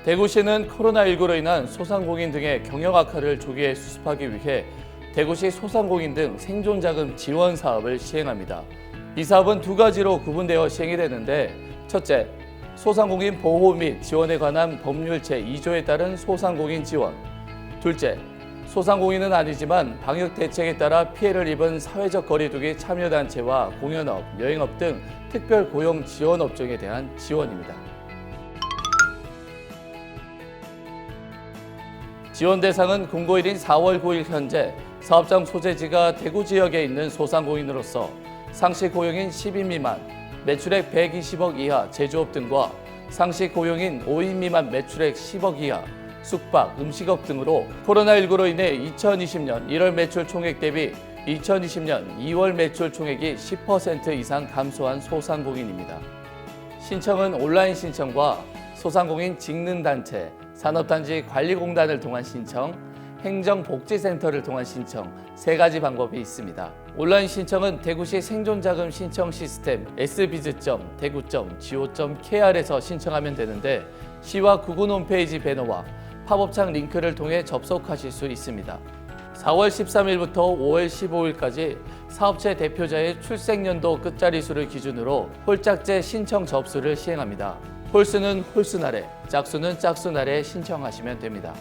대구시는 코로나19로 인한 소상공인 등의 경영 악화를 조기에 수습하기 위해 대구시 소상공인 등 생존자금 지원 사업을 시행합니다. 이 사업은 두 가지로 구분되어 시행이 되는데, 첫째, 소상공인 보호 및 지원에 관한 법률 제2조에 따른 소상공인 지원. 둘째, 소상공인은 아니지만 방역 대책에 따라 피해를 입은 사회적 거리두기 참여단체와 공연업, 여행업 등 특별 고용 지원 업종에 대한 지원입니다. 지원 대상은 공고일인 4월 9일 현재 사업장 소재지가 대구 지역에 있는 소상공인으로서 상시 고용인 10인 미만, 매출액 120억 이하 제조업 등과 상시 고용인 5인 미만 매출액 10억 이하, 숙박, 음식업 등으로 코로나19로 인해 2020년 1월 매출 총액 대비 2020년 2월 매출 총액이 10% 이상 감소한 소상공인입니다. 신청은 온라인 신청과 소상공인 직능단체, 산업단지 관리공단을 통한 신청, 행정복지센터를 통한 신청 세 가지 방법이 있습니다. 온라인 신청은 대구시 생존자금 신청 시스템 sbiz.대구.go.kr에서 신청하면 되는데, 시와 구군 홈페이지 배너와 팝업창 링크를 통해 접속하실 수 있습니다. 4월 13일부터 5월 15일까지 사업체 대표자의 출생연도 끝자리 수를 기준으로 홀짝제 신청 접수를 시행합니다. 홀수는 홀수 날에, 짝수는 짝수 날에 신청하시면 됩니다.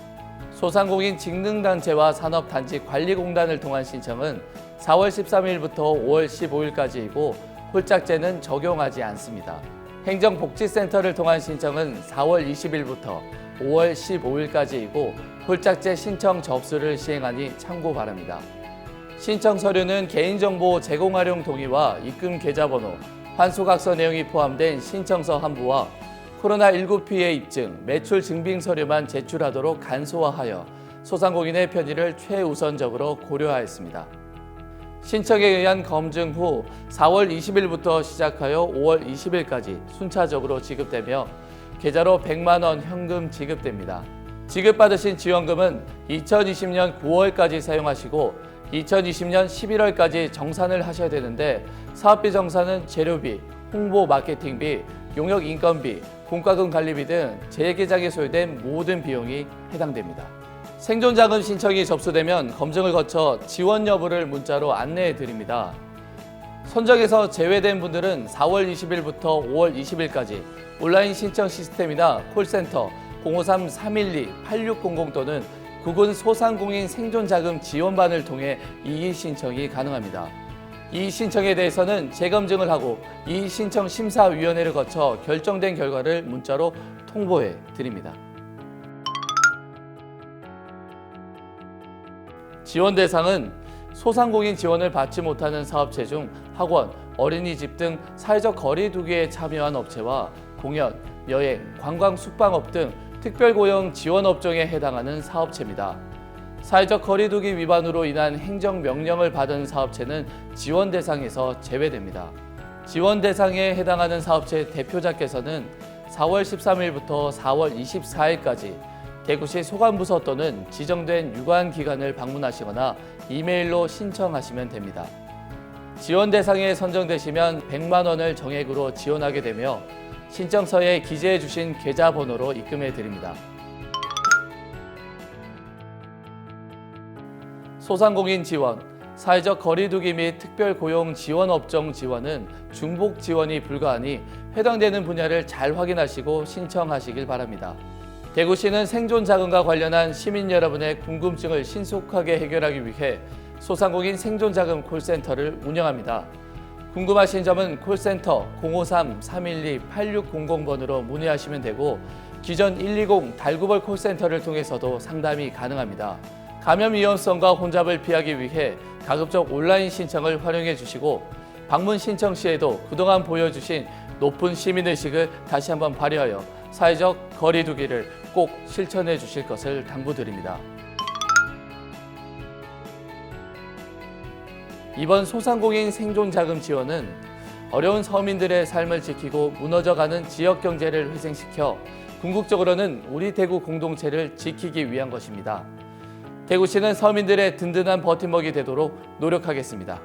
소상공인 직능단체와 산업단지 관리공단을 통한 신청은 4월 13일부터 5월 15일까지이고 홀짝제는 적용하지 않습니다. 행정복지센터를 통한 신청은 4월 20일부터 5월 15일까지이고 홀짝제 신청 접수를 시행하니 참고 바랍니다. 신청 서류는 개인정보 제공 활용 동의와 입금 계좌번호, 환수각서 내용이 포함된 신청서 한 부와 코로나19 피해 입증, 매출 증빙 서류만 제출하도록 간소화하여 소상공인의 편의를 최우선적으로 고려하였습니다. 신청에 의한 검증 후 4월 20일부터 시작하여 5월 20일까지 순차적으로 지급되며 계좌로 100만 원 현금 지급됩니다. 지급받으신 지원금은 2020년 9월까지 사용하시고 2020년 11월까지 정산을 하셔야 되는데, 사업비 정산은 재료비, 홍보 마케팅비, 용역 인건비, 공과금 관리비 등 재계장에 소요된 모든 비용이 해당됩니다. 생존자금 신청이 접수되면 검증을 거쳐 지원 여부를 문자로 안내해 드립니다. 선정에서 제외된 분들은 4월 20일부터 5월 20일까지 온라인 신청 시스템이나 콜센터 053-312-8600 또는 구군 소상공인 생존자금 지원반을 통해 이의 신청이 가능합니다. 이 신청에 대해서는 재검증을 하고 이 신청 심사위원회를 거쳐 결정된 결과를 문자로 통보해 드립니다. 지원 대상은 소상공인 지원을 받지 못하는 사업체 중 학원, 어린이집 등 사회적 거리두기에 참여한 업체와 공연, 여행, 관광, 숙박업 등 특별고용 지원 업종에 해당하는 사업체입니다. 사회적 거리두기 위반으로 인한 행정명령을 받은 사업체는 지원 대상에서 제외됩니다. 지원 대상에 해당하는 사업체 대표자께서는 4월 13일부터 4월 24일까지 대구시 소관부서 또는 지정된 유관기관을 방문하시거나 이메일로 신청하시면 됩니다. 지원 대상에 선정되시면 100만 원을 정액으로 지원하게 되며 신청서에 기재해 주신 계좌번호로 입금해 드립니다. 소상공인 지원, 사회적 거리두기 및 특별고용 지원 업종 지원은 중복 지원이 불가하니 해당되는 분야를 잘 확인하시고 신청하시길 바랍니다. 대구시는 생존자금과 관련한 시민 여러분의 궁금증을 신속하게 해결하기 위해 소상공인 생존자금 콜센터를 운영합니다. 궁금하신 점은 콜센터 053-312-8600번으로 문의하시면 되고, 기존 120 달구벌 콜센터를 통해서도 상담이 가능합니다. 감염 위험성과 혼잡을 피하기 위해 가급적 온라인 신청을 활용해 주시고, 방문 신청 시에도 그동안 보여주신 높은 시민의식을 다시 한번 발휘하여 사회적 거리두기를 꼭 실천해 주실 것을 당부드립니다. 이번 소상공인 생존자금 지원은 어려운 서민들의 삶을 지키고 무너져가는 지역 경제를 회생시켜 궁극적으로는 우리 대구 공동체를 지키기 위한 것입니다. 대구시는 서민들의 든든한 버팀목이 되도록 노력하겠습니다.